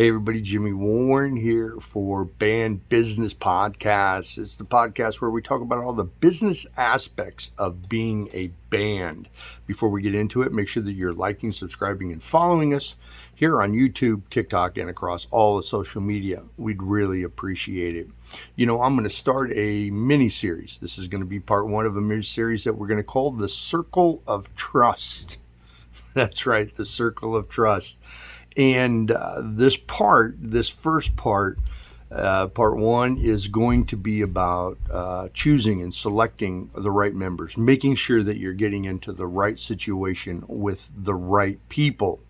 Hey everybody, Jimmy Warren here for Band Business Podcast. It's the podcast where we talk about all the business aspects of being a band. Before we get into it, make sure that you're liking, subscribing, and following us here on YouTube, TikTok, and across all the social media. We'd really appreciate it. You know, I'm going to start a mini-series. This is going to be part one of a mini-series that we're going to call The Circle of Trust. That's right, The Circle of Trust. And this first part, part one, is going to be about choosing and selecting the right members, making sure that you're getting into the right situation with the right people.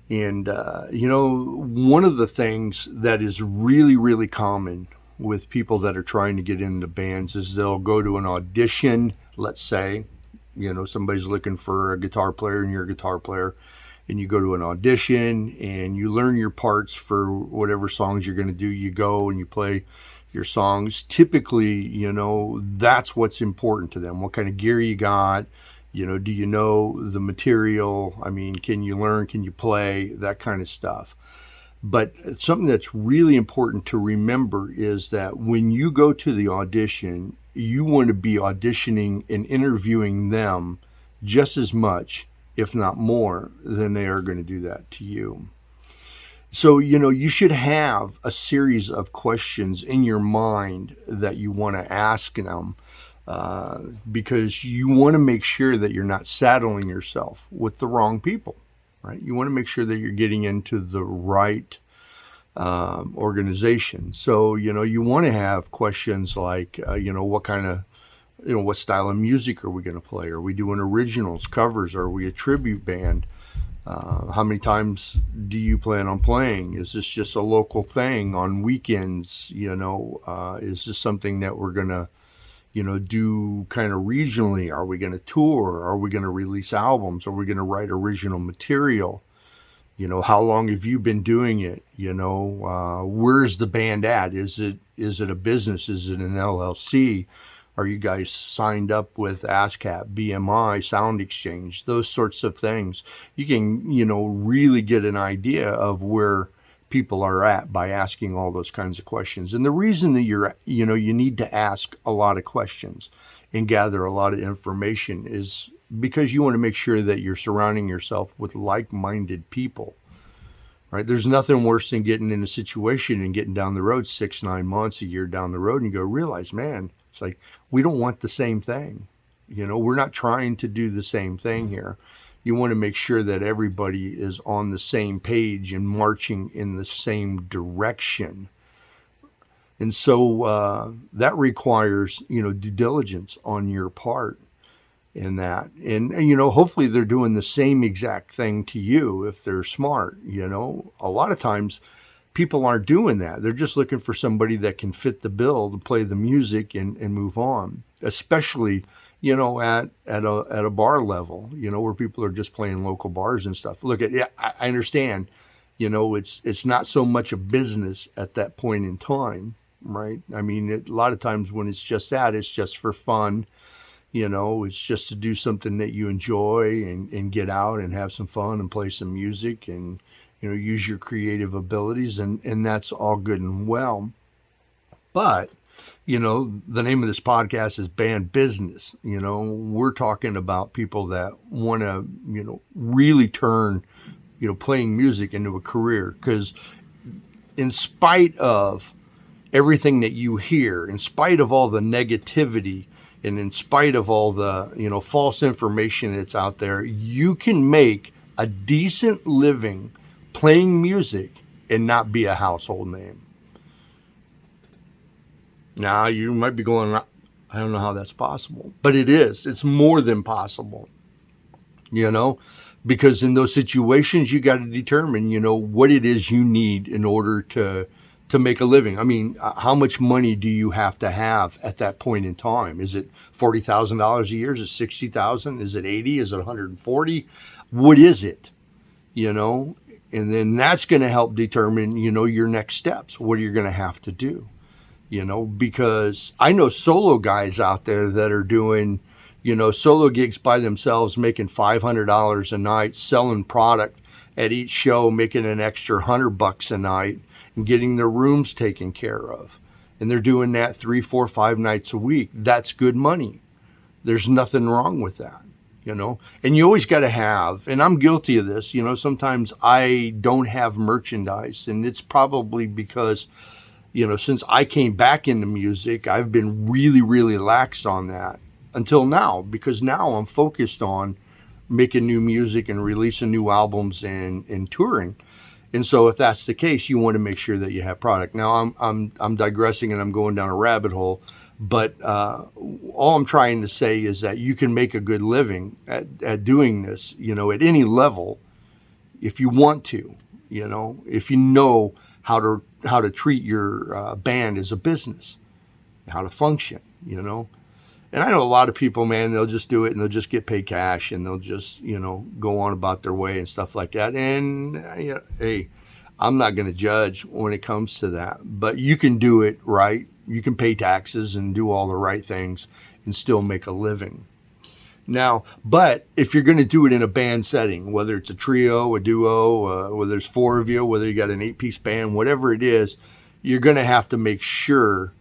And, one of the things that is really, really common with people that are trying to get into bands is they'll go to an audition. Let's say, somebody's looking for a guitar player and you're a guitar player. And you go to an audition and you learn your parts for whatever songs you're going to do. You go and you play your songs. Typically, that's what's important to them. What kind of gear you got? Do you know the material? I mean, can you learn? Can you play? That kind of stuff. But something that's really important to remember is that when you go to the audition, you want to be auditioning and interviewing them just as much, if not more, than they are going to do that to you. So, you should have a series of questions in your mind that you want to ask them because you want to make sure that you're not saddling yourself with the wrong people, right? You want to make sure that you're getting into the right organization. So, you want to have questions like, what kind of what style of music are we going to play? Are we doing originals, covers? Are we a tribute band? How many times do you plan on playing? Is this just a local thing on weekends? Is this something that we're going to, do kind of regionally? Are we going to tour? Are we going to release albums? Are we going to write original material? How long have you been doing it? Where's the band at? Is it a business? Is it an LLC? Are you guys signed up with ASCAP, BMI, Sound Exchange, those sorts of things? You can, really get an idea of where people are at by asking all those kinds of questions. And the reason that you need to ask a lot of questions and gather a lot of information is because you want to make sure that you're surrounding yourself with like-minded people. Right? There's nothing worse than getting in a situation and getting down the road 6, 9 months, a year down the road, and you go realize, man, it's like we don't want the same thing. We're not trying to do the same thing here. You want to make sure that everybody is on the same page and marching in the same direction. And so that requires, due diligence on your part in that. And hopefully they're doing the same exact thing to you if they're smart. A lot of times people aren't doing that. They're just looking for somebody that can fit the bill to play the music and move on, especially, at a bar level, where people are just playing local bars and stuff. I understand, it's not so much a business at that point in time, right? I mean, a lot of times when it's just that, it's just for fun. It's just to do something that you enjoy and get out and have some fun and play some music and, use your creative abilities. And that's all good and well. But, the name of this podcast is Band Business. We're talking about people that want to, really turn, playing music into a career. Because in spite of everything that you hear, in spite of all the negativity, and in spite of all the, false information that's out there, you can make a decent living playing music and not be a household name. Now, you might be going, I don't know how that's possible. But it is. It's more than possible, because in those situations, you got to determine, what it is you need in order to make a living. I mean, how much money do you have to have at that point in time? Is it $40,000 a year? Is it $60,000? Is it 80? Is it 140? What is it? And then that's going to help determine, your next steps. What are you going to have to do? Because I know solo guys out there that are doing, solo gigs by themselves, making $500 a night, selling product at each show, making an extra $100 a night and getting their rooms taken care of. And they're doing that 3, 4, 5 nights a week. That's good money. There's nothing wrong with that, you know. And you always got to have, and I'm guilty of this, you know, sometimes I don't have merchandise. And it's probably because, you know, since I came back into music, I've been really, really lax on that until now, because now I'm focused on making new music and releasing new albums and touring. And so if that's the case, you want to make sure that you have product. Now I'm digressing and I'm going down a rabbit hole, but all I'm trying to say is that you can make a good living at doing this, you know, at any level, if you want to, you know, if you know how to treat your band as a business, how to function, you know. And I know a lot of people, man, they'll just do it and they'll just get paid cash and they'll just, you know, go on about their way and stuff like that. And, you know, hey, I'm not going to judge when it comes to that. But you can do it right. You can pay taxes and do all the right things and still make a living. Now, but if you're going to do it in a band setting, whether it's a trio, a duo, whether there's 4 of you, whether you got an 8-piece band, whatever it is, you're going to have to make sure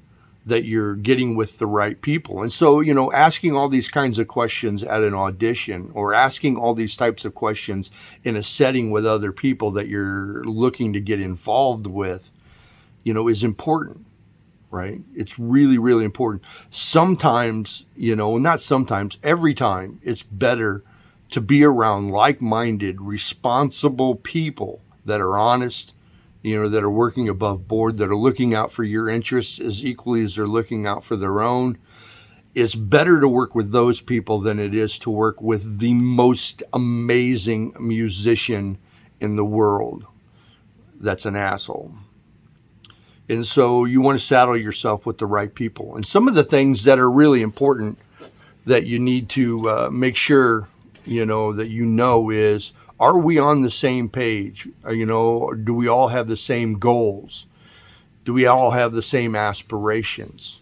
that you're getting with the right people. And so, you know, asking all these kinds of questions at an audition, or asking all these types of questions in a setting with other people that you're looking to get involved with, you know, is important, right? It's really, really important. Sometimes, you know, not sometimes, every time, it's better to be around like-minded, responsible people that are honest, you know, that are working above board, that are looking out for your interests as equally as they're looking out for their own. It's better to work with those people than it is to work with the most amazing musician in the world that's an asshole. And so you want to saddle yourself with the right people. And some of the things that are really important that you need to make sure, you know, is, are we on the same page? You know, do we all have the same goals? Do we all have the same aspirations?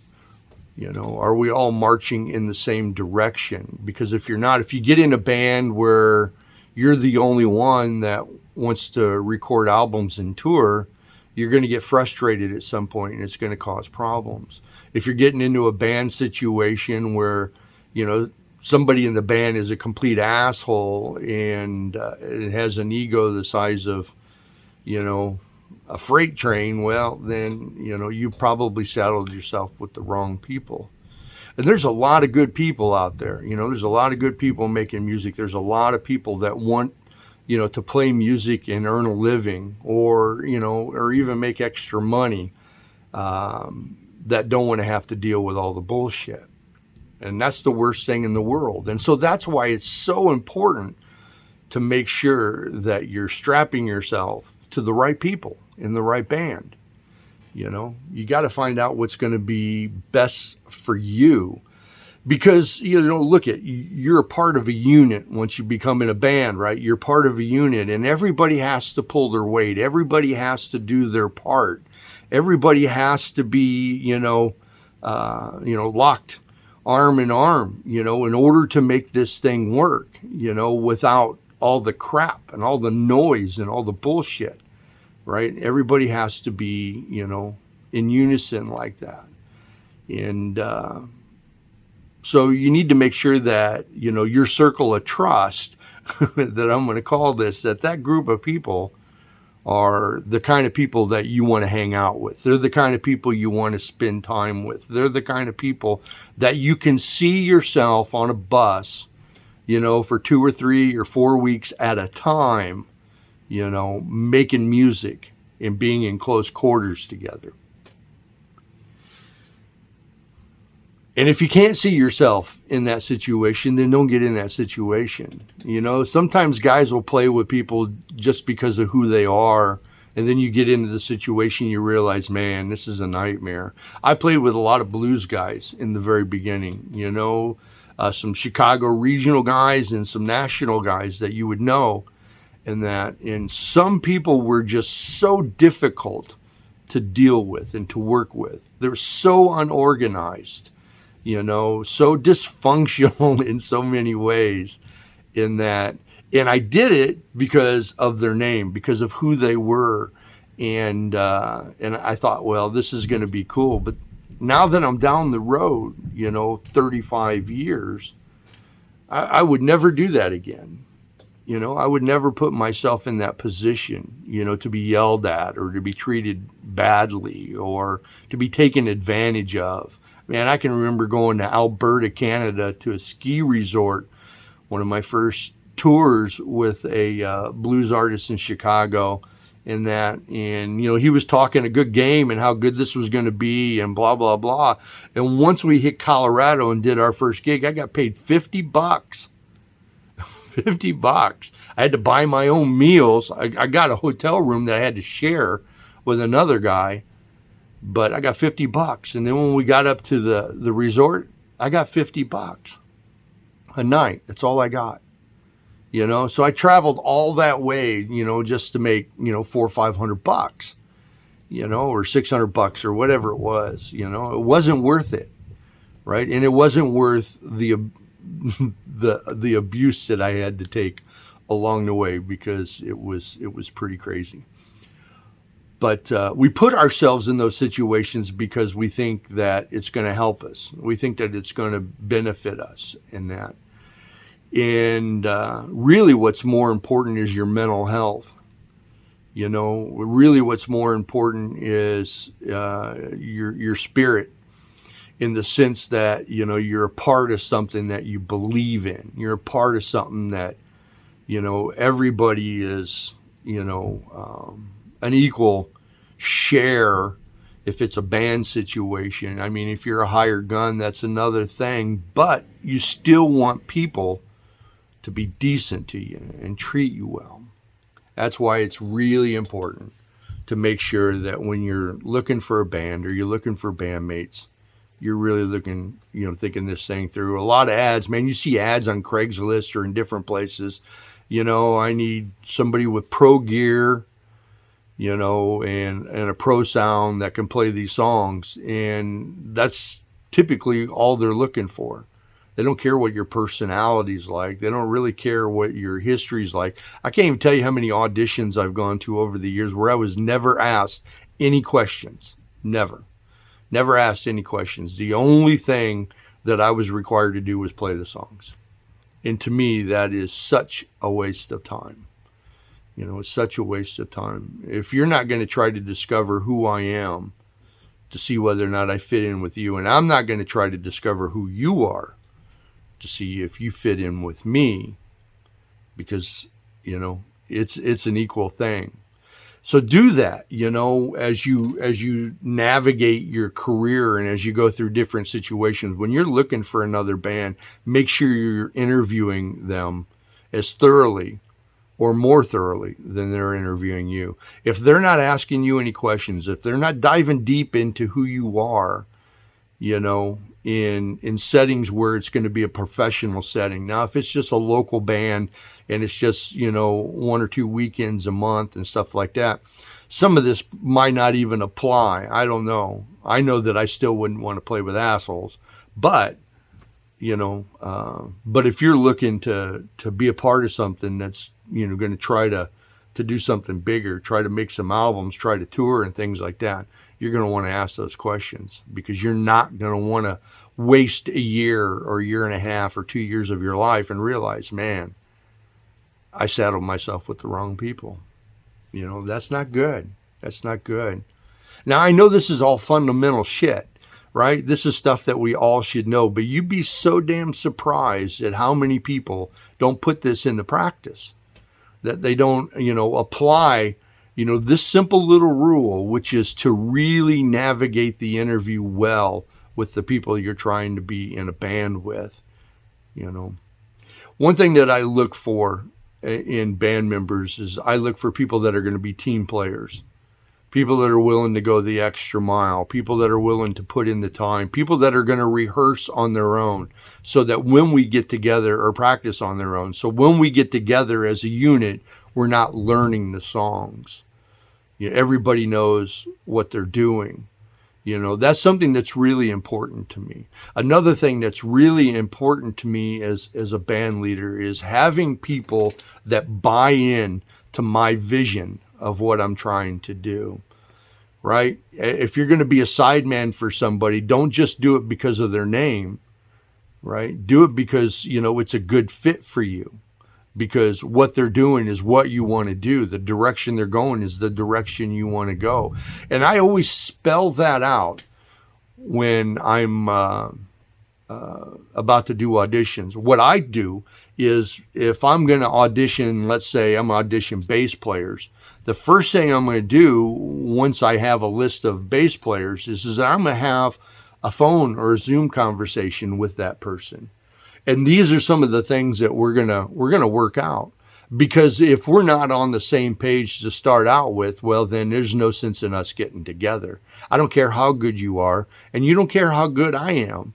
You know, are we all marching in the same direction? Because if you're not, if you get in a band where you're the only one that wants to record albums and tour, you're going to get frustrated at some point and it's going to cause problems. If you're getting into a band situation where, you know, somebody in the band is a complete asshole and it has an ego the size of, you know, a freight train, well, then, you know, you probably saddled yourself with the wrong people. And there's a lot of good people out there. You know, there's a lot of good people making music. There's a lot of people that want, you know, to play music and earn a living, or, you know, or even make extra money, that don't want to have to deal with all the bullshit. And that's the worst thing in the world. And so that's why it's so important to make sure that you're strapping yourself to the right people in the right band. You know, you got to find out what's going to be best for you, because, you know, look at, you're a part of a unit once you become in a band, right? You're part of a unit, and everybody has to pull their weight. Everybody has to do their part. Everybody has to be, locked arm in arm, you know, in order to make this thing work, you know, without all the crap and all the noise and all the bullshit, right? Everybody has to be, you know, in unison like that. And so you need to make sure that, you know, your circle of trust, that I'm going to call this, that group of people are the kind of people that you want to hang out with. They're the kind of people you want to spend time with. They're the kind of people that you can see yourself on a bus, you know, for 2 or 3 or 4 weeks at a time, you know, making music and being in close quarters together. And if you can't see yourself in that situation, then don't get in that situation. You know, sometimes guys will play with people just because of who they are. And then you get into the situation, you realize, man, this is a nightmare. I played with a lot of blues guys in the very beginning, you know, some Chicago regional guys and some national guys that you would know. And some people were just so difficult to deal with and to work with. They're so unorganized, you know, so dysfunctional in so many ways, in that And I did it because of their name, because of who they were. And I thought, well, this is going to be cool. But now that I'm down the road, 35 years, I would never do that again. I would never put myself in that position, to be yelled at or to be treated badly or to be taken advantage of. Man, I can remember going to Alberta, Canada, to a ski resort, one of my first tours with a blues artist in Chicago, and he was talking a good game and how good this was going to be and blah, blah, blah. And once we hit Colorado and did our first gig, I got paid $50. $50. I had to buy my own meals. I got a hotel room that I had to share with another guy, but I got $50. And then when we got up to the resort, I got $50 a night. That's all I got. So I traveled all that way, just to make, $400 or $500, or $600 or whatever it was. It wasn't worth it, right? And it wasn't worth the abuse that I had to take along the way, because it was pretty crazy. But we put ourselves in those situations because we think that it's going to help us. We think that it's going to benefit us in that. And really what's more important is your mental health. Really what's more important is your spirit, in the sense that, you're a part of something that you believe in. You're a part of something that, everybody is, an equal share. If it's a band situation, I mean, if you're a hired gun, that's another thing, but you still want people to be decent to you and treat you well. That's why it's really important to make sure that when you're looking for a band or you're looking for bandmates, you're really looking, thinking this thing through. A lot of ads, man, you see ads on Craigslist or in different places. I need somebody with pro gear, and a pro sound that can play these songs. And that's typically all they're looking for. They don't care what your personality's like. They don't really care what your history's like. I can't even tell you how many auditions I've gone to over the years where I was never asked any questions. Never asked any questions. The only thing that I was required to do was play the songs. And to me, that is such a waste of time. It's such a waste of time. If you're not going to try to discover who I am to see whether or not I fit in with you, and I'm not going to try to discover who you are to see if you fit in with me, because, it's an equal thing. So do that, as you navigate your career and as you go through different situations. When you're looking for another band, make sure you're interviewing them as thoroughly or more thoroughly than they're interviewing you. If they're not asking you any questions, if they're not diving deep into who you are, in settings where it's going to be a professional setting. Now, if it's just a local band and it's just, 1 or 2 weekends a month and stuff like that, some of this might not even apply. I don't know. I know that I still wouldn't want to play with assholes, but, but if you're looking to be a part of something that's, going to try to do something bigger, try to make some albums, try to tour and things like that, you're going to want to ask those questions, because you're not going to want to waste a year or a year and a half or 2 years of your life and realize, man, I saddled myself with the wrong people. That's not good. That's not good. Now, I know this is all fundamental shit, right? This is stuff that we all should know, but you'd be so damn surprised at how many people don't put this into practice, that they don't, apply this simple little rule, which is to really navigate the interview well with the people you're trying to be in a band with. One thing that I look for in band members is I look for people that are going to be team players, people that are willing to go the extra mile, people that are willing to put in the time, people that are going to rehearse on their own, so that when we get together, or practice on their own, so when we get together as a unit, we're not learning the songs. Everybody knows what they're doing. That's something that's really important to me. Another thing that's really important to me as a band leader is having people that buy in to my vision of what I'm trying to do, right? If you're going to be a sideman for somebody, don't just do it because of their name, right? Do it because, it's a good fit for you, because what they're doing is what you want to do. The direction they're going is the direction you want to go. And I always spell that out when I'm about to do auditions. What I do is, if I'm going to audition, let's say I'm audition bass players, the first thing I'm going to do once I have a list of bass players is that I'm going to have a phone or a Zoom conversation with that person. And these are some of the things that we're gonna work out, because if we're not on the same page to start out with, well, then there's no sense in us getting together. I don't care how good you are, and you don't care how good I am,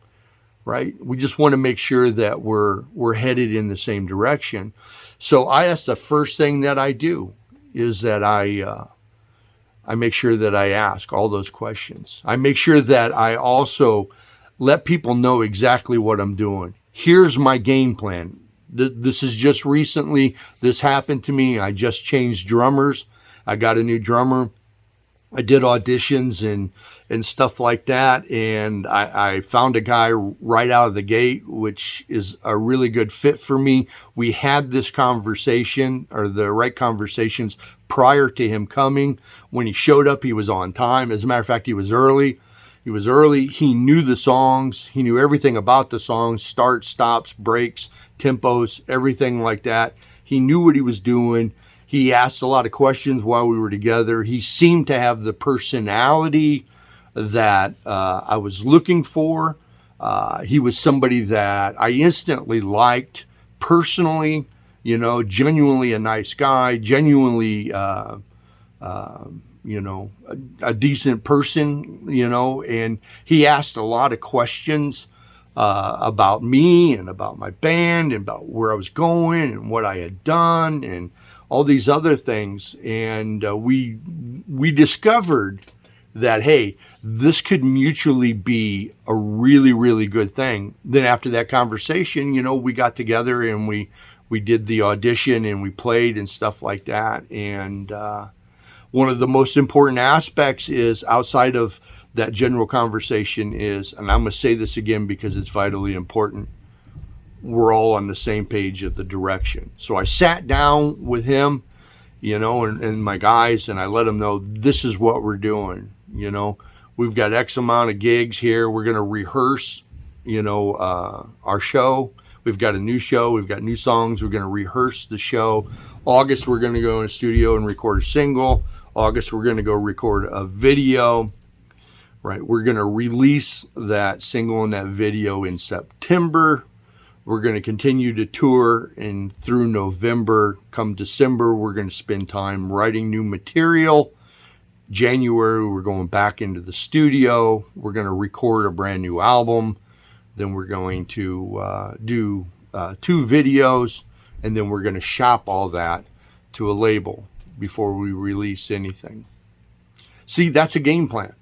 right? We just want to make sure that we're headed in the same direction. So that's the first thing that I do, is that I make sure that I ask all those questions. I make sure that I also let people know exactly what I'm doing. Here's my game plan. This is just recently, this happened to me. I just changed drummers. I got a new drummer. I did auditions and stuff like that. And I found a guy right out of the gate, which is a really good fit for me. We had this conversation, or the right conversations, prior to him coming. When he showed up, he was on time. As a matter of fact, he was early. He knew the songs. He knew everything about the songs, starts, stops, breaks, tempos, everything like that. He knew what he was doing. He asked a lot of questions while we were together. He seemed to have the personality that I was looking for. He was somebody that I instantly liked personally, genuinely a nice guy, genuinely a decent person, and he asked a lot of questions about me and about my band and about where I was going and what I had done and all these other things. And we discovered that, hey, this could mutually be a really, really good thing. Then after that conversation, we got together and we did the audition and we played and stuff like that. And one of the most important aspects is, outside of that general conversation, is, and I'm going to say this again because it's vitally important, we're all on the same page of the direction. So I sat down with him, and my guys, and I let them know, this is what we're doing. We've got X amount of gigs here. We're going to rehearse, our show. We've got a new show. We've got new songs. We're going to rehearse the show. August, we're going to go in a studio and record a single. August, we're going to go record a video, right? We're going to release that single and that video in September. We're going to continue to tour, and through November, come December, we're going to spend time writing new material. January, we're going back into the studio. We're going to record a brand new album. Then we're going to do 2 videos, and then we're going to shop all that to a label before we release anything. See, that's a game plan.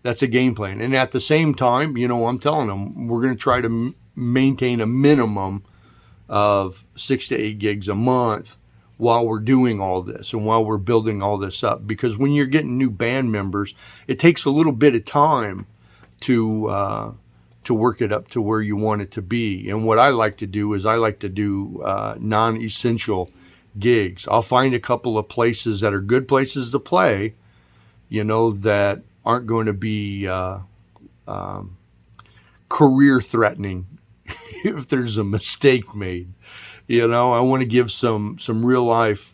And at the same time, I'm telling them we're going to try to maintain a minimum of 6 to 8 gigs a month while we're doing all this and while we're building all this up. Because when you're getting new band members, it takes a little bit of time to work it up to where you want it to be. And what I like to do is non-essential gigs. I'll find a couple of places that are good places to play, that aren't going to be career threatening if there's a mistake made. I want to give some real life,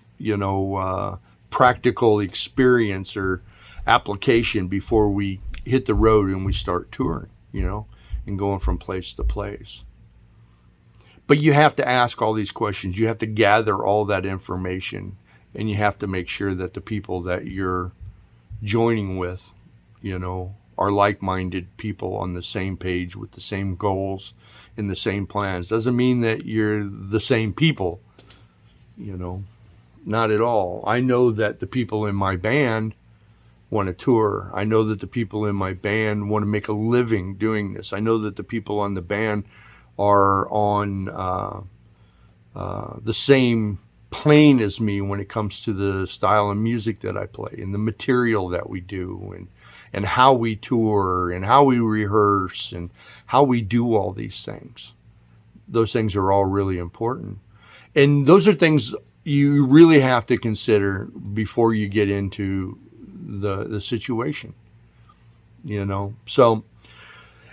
practical experience or application before we hit the road and we start touring, and going from place to place. But you have to ask all these questions. You have to gather all that information, and you have to make sure that the people that you're joining with, are like-minded people on the same page with the same goals and the same plans. Doesn't mean that you're the same people, not at all. I know that the people in my band want to tour. I know that the people in my band want to make a living doing this. I know that the people on the band are on the same plane as me when it comes to the style of music that I play and the material that we do and how we tour and how we rehearse and how we do all these things. Those things are all really important. And those are things you really have to consider before you get into the situation, you know. So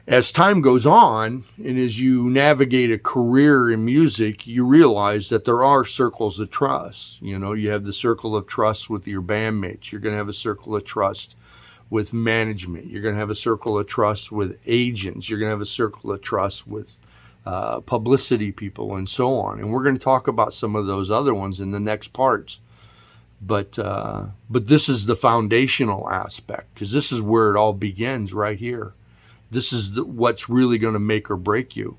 as time goes on and as you navigate a career in music, you realize that there are circles of trust. You know, you have the circle of trust with your bandmates. You're going to have a circle of trust with management. You're going to have a circle of trust with agents. You're going to have a circle of trust with publicity people and so on. And we're going to talk about some of those other ones in the next parts. But this is the foundational aspect, because this is where it all begins right here. This is what's really going to make or break you,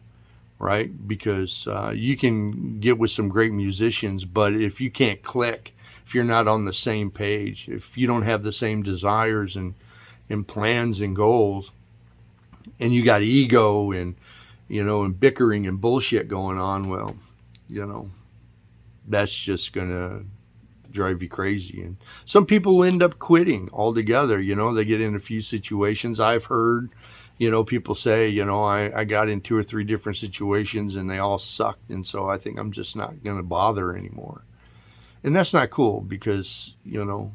right? Because you can get with some great musicians, but if you can't click, if you're not on the same page, if you don't have the same desires and plans and goals, and you got ego and, you know, and bickering and bullshit going on, well, you know, that's just going to drive you crazy. And some people end up quitting altogether. You know, they get in a few situations. I've heard, you know, people say, you know, I got in 2 or 3 different situations and they all sucked. And so I think I'm just not going to bother anymore. And that's not cool, because, you know,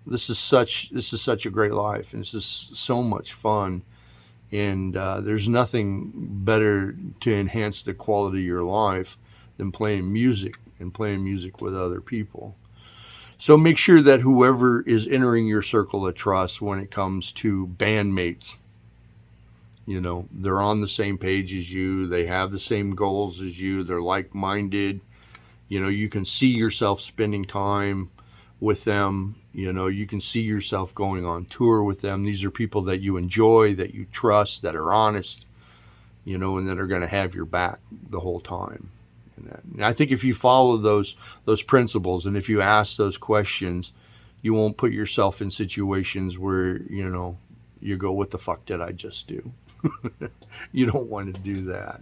this is such a great life. And this is so much fun. And there's nothing better to enhance the quality of your life than playing music and playing music with other people. So make sure that whoever is entering your circle of trust when it comes to bandmates, you know, they're on the same page as you. They have the same goals as you. They're like-minded. You know, you can see yourself spending time with them. You know, you can see yourself going on tour with them. These are people that you enjoy, that you trust, that are honest, you know, and that are going to have your back the whole time. And I think if you follow those principles, and if you ask those questions, you won't put yourself in situations where, you know, you go, what the fuck did I just do? You don't want to do that.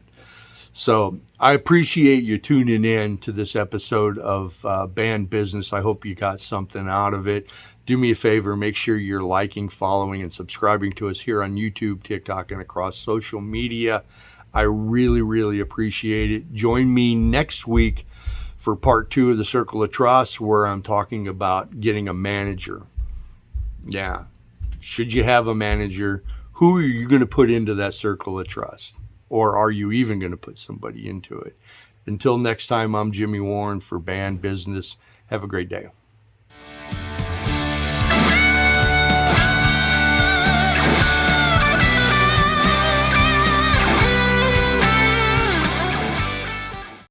So I appreciate you tuning in to this episode of Band Business. I hope you got something out of it. Do me a favor, make sure you're liking, following, and subscribing to us here on YouTube, TikTok, and across social media. I really, really appreciate it. Join me next week for part 2 of the Circle of Trust, where I'm talking about getting a manager. Yeah. Should you have a manager? Who are you going to put into that circle of trust? Or are you even going to put somebody into it? Until next time, I'm Jimmy Warren for Band Business. Have a great day.